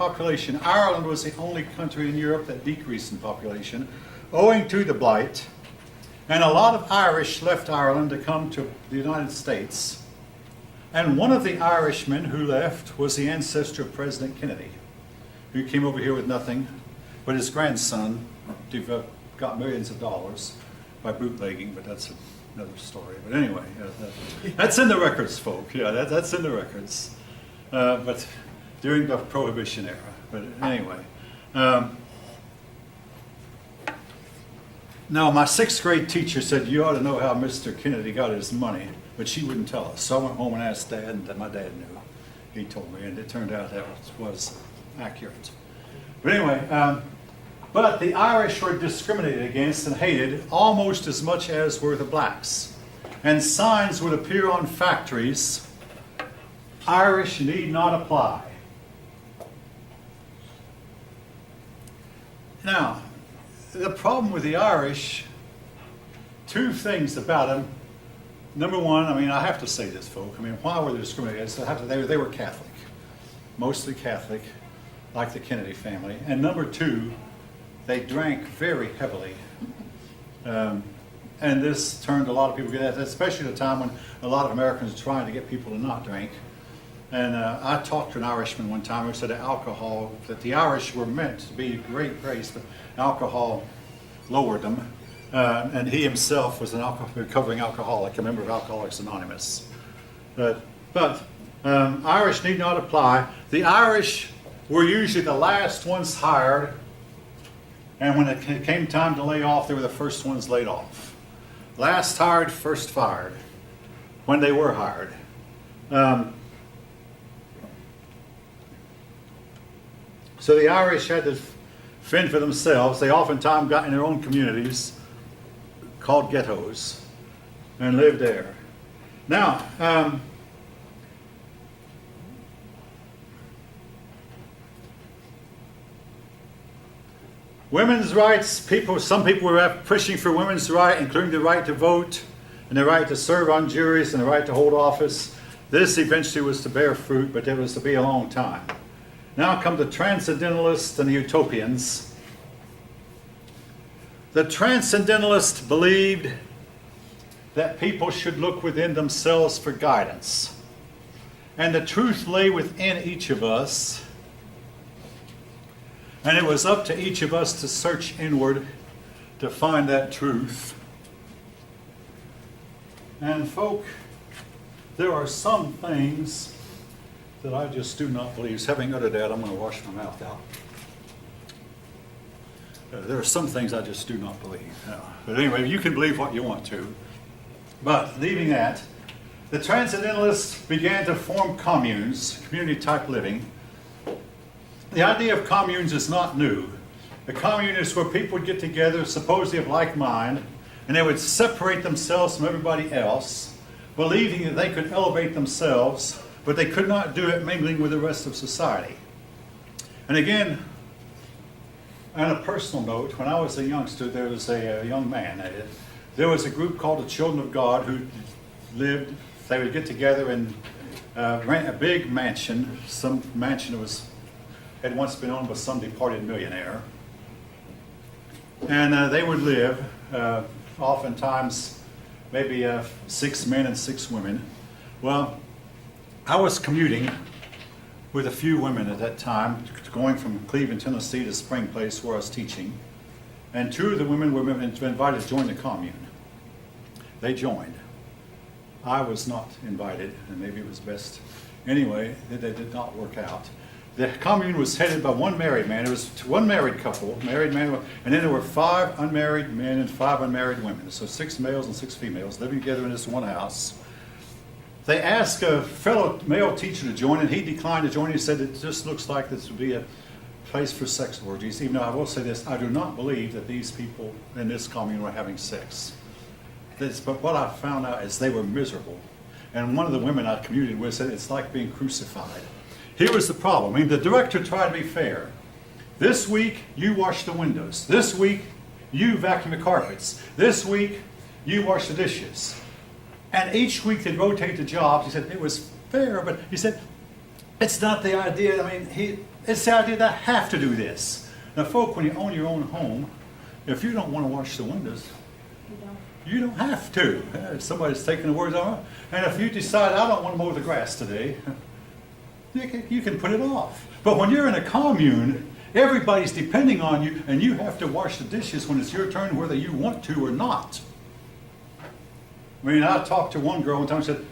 population. Ireland was the only country in Europe that decreased in population, owing to the Blight. And a lot of Irish left Ireland to come to the United States. And one of the Irishmen who left was the ancestor of President Kennedy, who came over here with nothing, but his grandson got millions of dollars by bootlegging, but that's another story. But anyway, that's in the records, folk. Yeah, that's in the records. But during the Prohibition era. But anyway. Now, my 6th grade teacher said, you ought to know how Mr. Kennedy got his money, but she wouldn't tell us. So I went home and asked Dad, and my dad knew. He told me, and it turned out that was accurate. But anyway, but the Irish were discriminated against and hated almost as much as were the blacks. And signs would appear on factories, Irish need not apply. Now, the problem with the Irish, 2 things about them. Number one, I mean, I have to say this, folk. I mean, why were they discriminated? They were Catholic, mostly Catholic, like the Kennedy family. And number 2, they drank very heavily. And this turned a lot of people against, especially at a time when a lot of Americans were trying to get people to not drink. And I talked to an Irishman one time who said that the Irish were meant to be great race, but alcohol lowered them. And he himself was an recovering alcoholic, a member of Alcoholics Anonymous. But Irish need not apply. The Irish were usually the last ones hired, and when it came time to lay off, they were the first ones laid off. Last hired, first fired, when they were hired. So the Irish had to fend for themselves. They oftentimes got in their own communities called ghettos and lived there. Now, women's rights, some people were pushing for women's rights, including the right to vote and the right to serve on juries and the right to hold office. This eventually was to bear fruit, but it was to be a long time. Now come the Transcendentalists and the Utopians. The Transcendentalists believed that people should look within themselves for guidance. And the truth lay within each of us. And it was up to each of us to search inward to find that truth. And folk, there are some things that I just do not believe. Having uttered that, I'm going to wash my mouth out. There are some things I just do not believe. But anyway, you can believe what you want to. But leaving that, the Transcendentalists began to form communes, community-type living. The idea of communes is not new. A commune is where people would get together, supposedly of like mind, and they would separate themselves from everybody else, believing that they could elevate themselves, but they could not do it mingling with the rest of society. And again, on a personal note, when I was a youngster, there was a young man. There was a group called the Children of God who lived, they would get together and rent a big mansion. Some mansion had once been owned by some departed millionaire. And they would live, oftentimes, maybe 6 men and 6 women. Well, I was commuting with a few women at that time, going from Cleveland, Tennessee to Spring Place where I was teaching. And 2 of the women were invited to join the commune. They joined. I was not invited, and maybe it was best. Anyway, they did not work out. The commune was headed by one married man. It was one married couple, married man, and then there were 5 unmarried men and 5 unmarried women. So 6 males and 6 females living together in this one house. They asked a fellow male teacher to join, and he declined to join. He said, it just looks like this would be a place for sex orgies. Even though I will say this, I do not believe that these people in this commune were having sex. But what I found out is they were miserable. And one of the women I commuted with said, it's like being crucified. Here was the problem. I mean, the director tried to be fair. This week, you wash the windows. This week, you vacuum the carpets. This week, you wash the dishes. And each week they'd rotate the jobs. He said it was fair, but he said, it's not the idea. I mean, it's the idea that I have to do this. Now, folk, when you own your own home, if you don't want to wash the windows, you don't have to. Somebody's taking the words out. And if you decide, I don't want to mow the grass today, you can put it off. But when you're in a commune, everybody's depending on you, and you have to wash the dishes when it's your turn, whether you want to or not. I mean, I talked to one girl one time and said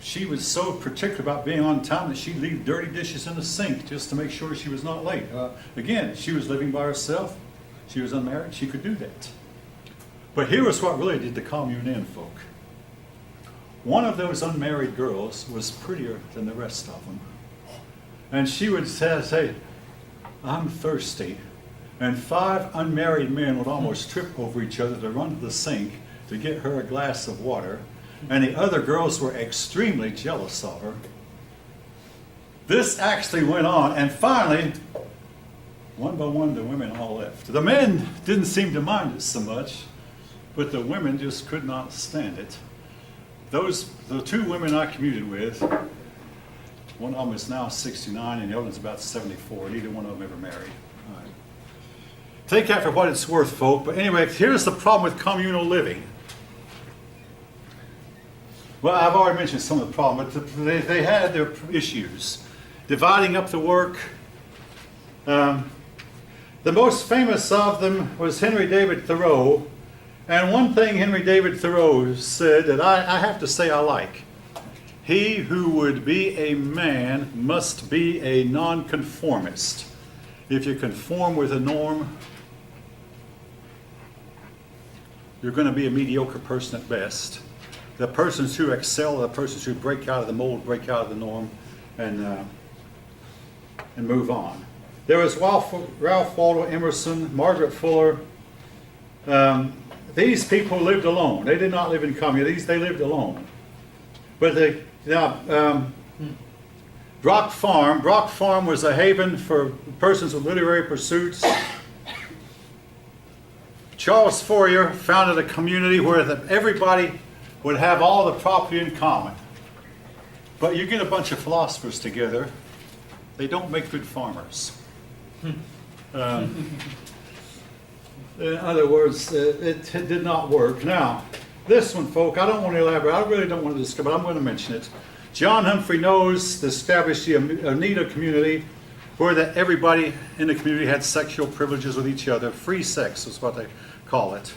she was so particular about being on time that she'd leave dirty dishes in the sink just to make sure she was not late. Again, she was living by herself. She was unmarried. She could do that. But here was what really did the commune in, folk. One of those unmarried girls was prettier than the rest of them. And she would say, I'm thirsty. And 5 unmarried men would almost trip over each other to run to the sink to get her a glass of water. And the other girls were extremely jealous of her. This actually went on, and finally, one by one, the women all left. The men didn't seem to mind it so much, but the women just could not stand it. The 2 women I commuted with, one of them is now 69 and the other one's about 74. Neither one of them ever married. All right. Take that for what it's worth, folk. But anyway, here's the problem with communal living. Well, I've already mentioned some of the problems, but they had their issues. Dividing up the work. The most famous of them was Henry David Thoreau. And one thing Henry David Thoreau said that I have to say I like. He who would be a man must be a nonconformist. If you conform with a norm, you're going to be a mediocre person at best. The persons who excel are the persons who break out of the mold, break out of the norm, and move on. There was Ralph Waldo Emerson, Margaret Fuller. These people lived alone. They did not live in communities. They lived alone. But Brock Farm was a haven for persons with literary pursuits. Charles Fourier founded a community where everybody would have all the property in common. But you get a bunch of philosophers together, they don't make good farmers. In other words, it did not work. Now, this one, folk, I don't want to elaborate. I really don't want to discuss, but I'm going to mention it. John Humphrey Knowles established the Oneida community where everybody in the community had sexual privileges with each other. Free sex is what they call it.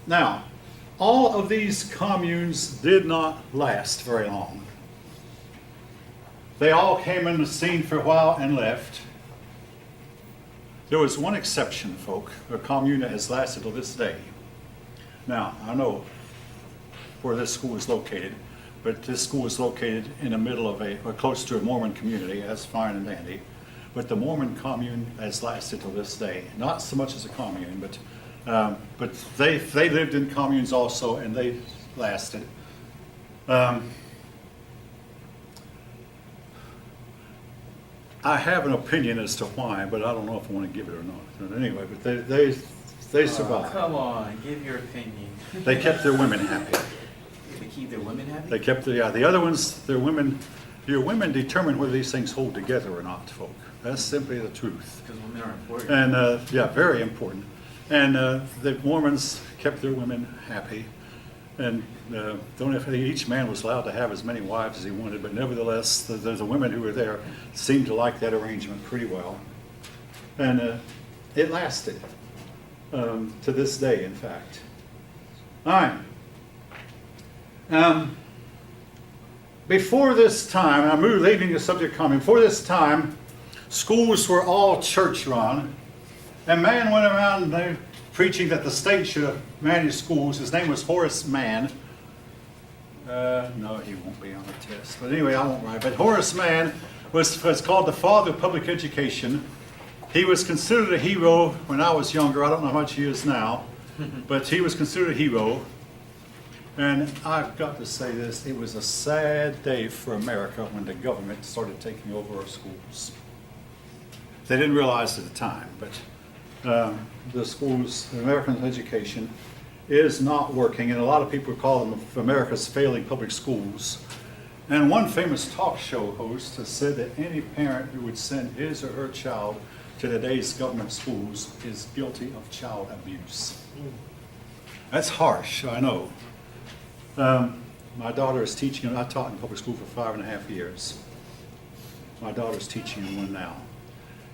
Now, all of these communes did not last very long. They all came in the scene for a while and left. There was one exception, folk, a commune that has lasted to this day. Now, I know where this school is located, but this school is located in the middle of or close to a Mormon community. That's fine and dandy. But the Mormon commune has lasted to this day. Not so much as a commune, but they lived in communes also, and they lasted. I have an opinion as to why, but I don't know if I want to give it or not. But anyway, but they survived. Come on, give your opinion. They kept their women happy. They keep their women happy? They kept the other ones, their women. Your women determine whether these things hold together or not, folk. That's simply the truth. Because women are important. And yeah, very important. And the Mormons kept their women happy. And each man was allowed to have as many wives as he wanted, but nevertheless, the women who were there seemed to like that arrangement pretty well. And it lasted to this day, in fact. All right. Before this time, I'm leaving the subject common. Before this time, schools were all church-run. And man went around preaching that the state should have managed schools. His name was Horace Mann. No, he won't be on the test. But anyway, I won't write. But Horace Mann was called the father of public education. He was considered a hero when I was younger. I don't know how much he is now. But he was considered a hero. And I've got to say this, it was a sad day for America when the government started taking over our schools. They didn't realize at the time, but the schools, American education is not working, and a lot of people call them America's failing public schools. And one famous talk show host has said that any parent who would send his or her child to today's government schools is guilty of child abuse. That's harsh, I know. My daughter is teaching, I taught in public school for 5.5 years. My daughter's teaching in one now.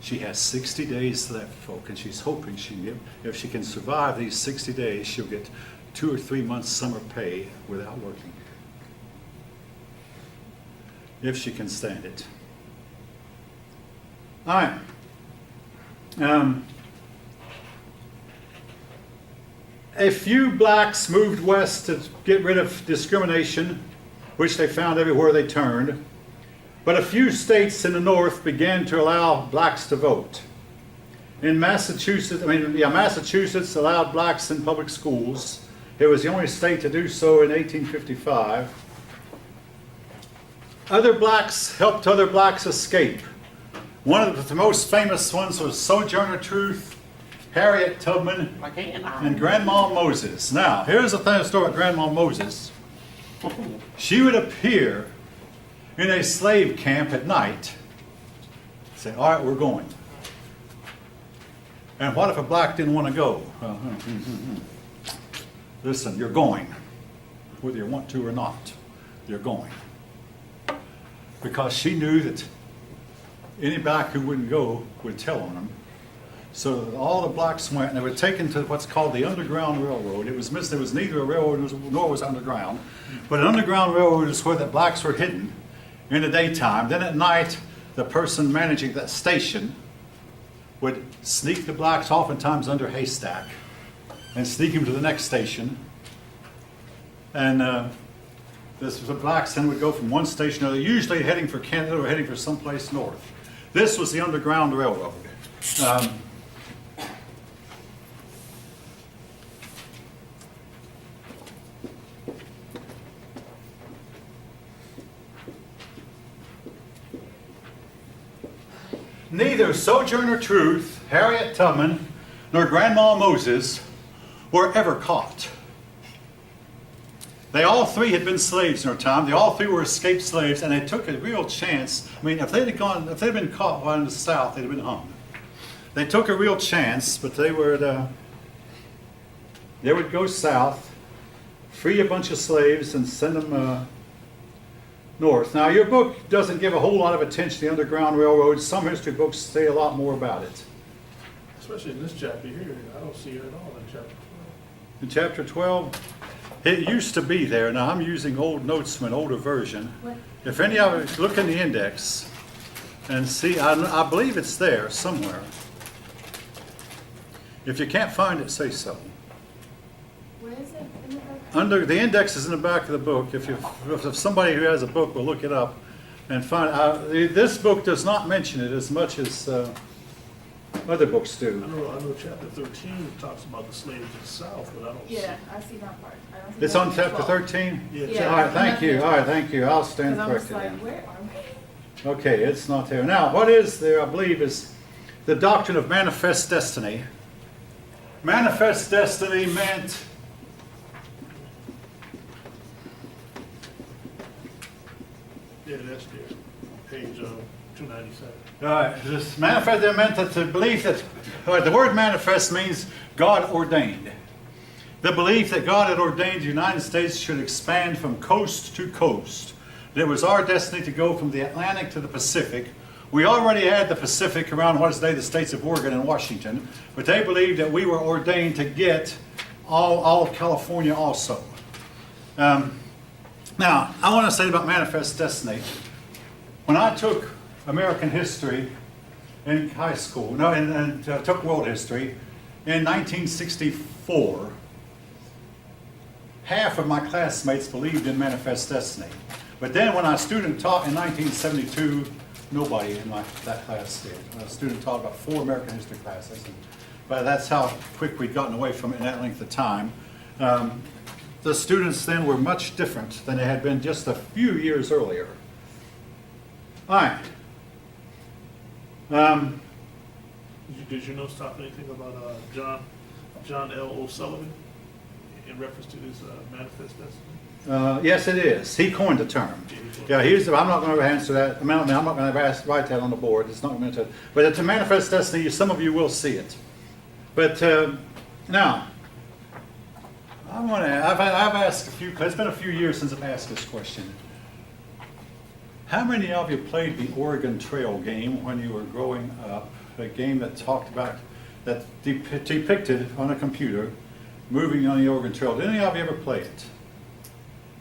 She has 60 days left, folk, and she's hoping if she can survive these 60 days, she'll get 2 or 3 months summer pay without working. If she can stand it. All right. A few blacks moved west to get rid of discrimination, which they found everywhere they turned. But a few states in the North began to allow blacks to vote. In Massachusetts, Massachusetts allowed blacks in public schools. It was the only state to do so in 1855. Other blacks helped other blacks escape. One of the most famous ones was Sojourner Truth, Harriet Tubman, and Grandma Moses. Now, here's the story about Grandma Moses. She would appear in a slave camp at night, say, all right, we're going. And what if a black didn't want to go? Listen, you're going. Whether you want to or not, you're going. Because she knew that any black who wouldn't go would tell on them. So all the blacks went, and they were taken to what's called the Underground Railroad. It was neither a railroad nor was underground. But an underground railroad is where the blacks were hidden in the daytime. Then at night, the person managing that station would sneak the blacks oftentimes under a haystack and sneak them to the next station. And the blacks then would go from one station to another, usually heading for Canada or heading for someplace north. This was the Underground Railroad. Neither Sojourner Truth, Harriet Tubman, nor Grandma Moses were ever caught. They all three had been slaves in their time. They all three were escaped slaves, and they took a real chance. I mean, if they'd been caught while in the South, they'd have been hung. They took a real chance, but they would go south, free a bunch of slaves, and send them north. Now, your book doesn't give a whole lot of attention to the Underground Railroad. Some history books say a lot more about it. Especially in this chapter here, I don't see it at all in chapter 12. In chapter 12, it used to be there. Now, I'm using old notes from an older version. What? If any of you look in the index and see, I believe it's there somewhere. If you can't find it, say so. Where is it in the book? Under the index is in the back of the book. If somebody who has a book will look it up and find. This book does not mention it as much as other books do. I know chapter 13 talks about the slaves in the South, but I don't see. Yeah, I see that part. I don't see It's that on in chapter 12. 13. Yeah. All right, thank you. All right, thank you. I'll stand Because I was corrected. like, Then. where are we? Okay, it's not there. Now, what is there, I believe, is the doctrine of manifest destiny. Manifest destiny meant Yeah, that's there. Page 297. this manifest meant that the belief that the word manifest means God ordained. The belief that God had ordained the United States should expand from coast to coast. It was our destiny to go from the Atlantic to the Pacific. We already had the Pacific around what is today the states of Oregon and Washington, but they believed that we were ordained to get all of California also. Now, I want to say about manifest destiny. When I took American history in high school, and took world history in 1964, half of my classmates believed in manifest destiny. But then when I student taught in 1972, nobody in that class did. A student taught about 4 American history classes. But that's how quick we'd gotten away from it in that length of time. The students then were much different than they had been just a few years earlier. All right. Did you notice talk anything about John L. O'Sullivan in reference to his manifest destiny? Yes, it is. He coined the term. Yeah, I'm not going to answer that. I'm not going to write that on the board. It's not going to. But it's a manifest destiny. Some of you will see it. But now, I've asked it's been a few years since I've asked this question. How many of you played the Oregon Trail game when you were growing up? A game that depicted on a computer moving on the Oregon Trail. Did any of you ever play it?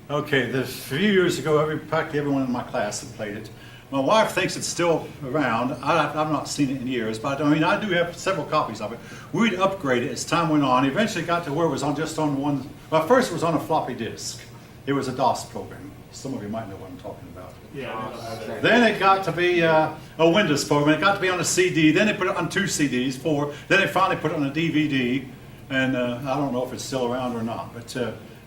Okay, a few years ago, practically everyone in my class had played it. My wife thinks it's still around. I've not seen it in years, but I do have several copies of it. We'd upgrade it as time went on. Eventually got to where it was just on one. Well, first it was on a floppy disk. It was a DOS program. Some of you might know what I'm talking about. Yeah, I don't have that. Then it got to be a Windows program. It got to be on a CD. Then they put it on 2 CDs, 4. Then they finally put it on a DVD. And I don't know if it's still around or not. But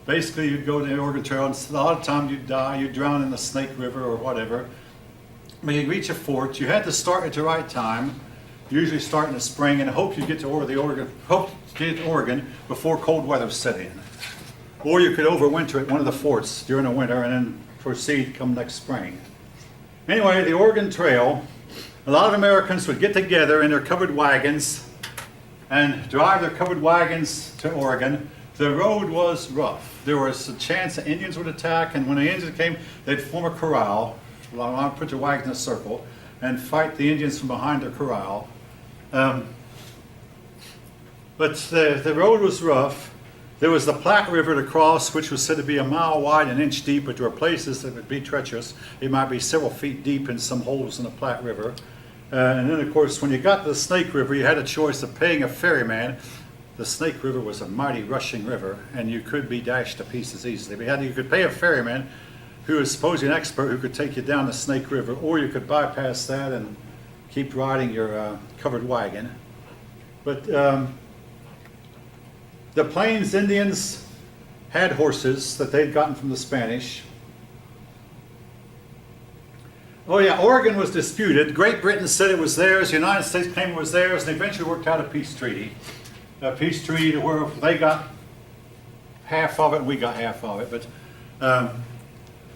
basically, you'd go to the Oregon Trail, and a lot of times you'd die. You'd drown in the Snake River or whatever. When you reach a fort, you had to start at the right time. Usually start in the spring, and hope you get to Oregon before cold weather set in. Or you could overwinter at one of the forts during the winter and then proceed come next spring. Anyway, the Oregon Trail, a lot of Americans would get together in their covered wagons and drive their covered wagons to Oregon. The road was rough. There was a chance that Indians would attack, and when the Indians came, they'd form a corral, put their wagon in a circle, and fight the Indians from behind their corral. But the road was rough. There was the Platte River to cross, which was said to be a mile wide and an inch deep, but there were places that would be treacherous. It might be several feet deep in some holes in the Platte River. And then, of course, when you got to the Snake River, you had a choice of paying a ferryman. The Snake River was a mighty rushing river, and you could be dashed to pieces easily. You could pay a ferryman who was supposedly an expert who could take you down the Snake River, or you could bypass that and keep riding your covered wagon. But the Plains Indians had horses that they'd gotten from the Spanish. Oh yeah, Oregon was disputed. Great Britain said it was theirs. The United States claimed it was theirs, and they eventually worked out a peace treaty. A peace treaty where they got half of it and we got half of it. But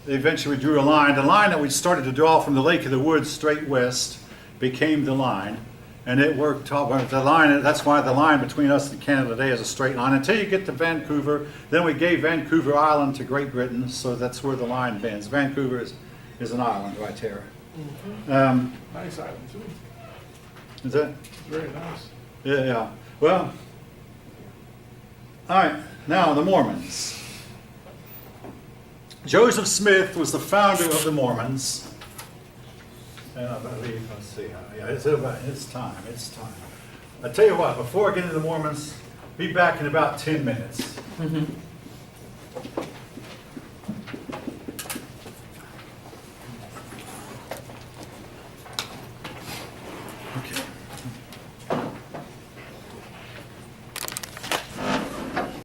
they eventually drew a line. The line that we started to draw from the Lake of the Woods straight west became the line. And it worked out. The line, that's why the line between us and Canada today is a straight line until you get to Vancouver. Then we gave Vancouver Island to Great Britain, so that's where the line bends. Vancouver is an island right there. Nice island, too. Is that? Very nice. Yeah. Well, all right. Now the Mormons. Joseph Smith was the founder of the Mormons. And I believe, let's see how, yeah, it's time. I tell you what, before I get into the Mormons, be back in about 10 minutes.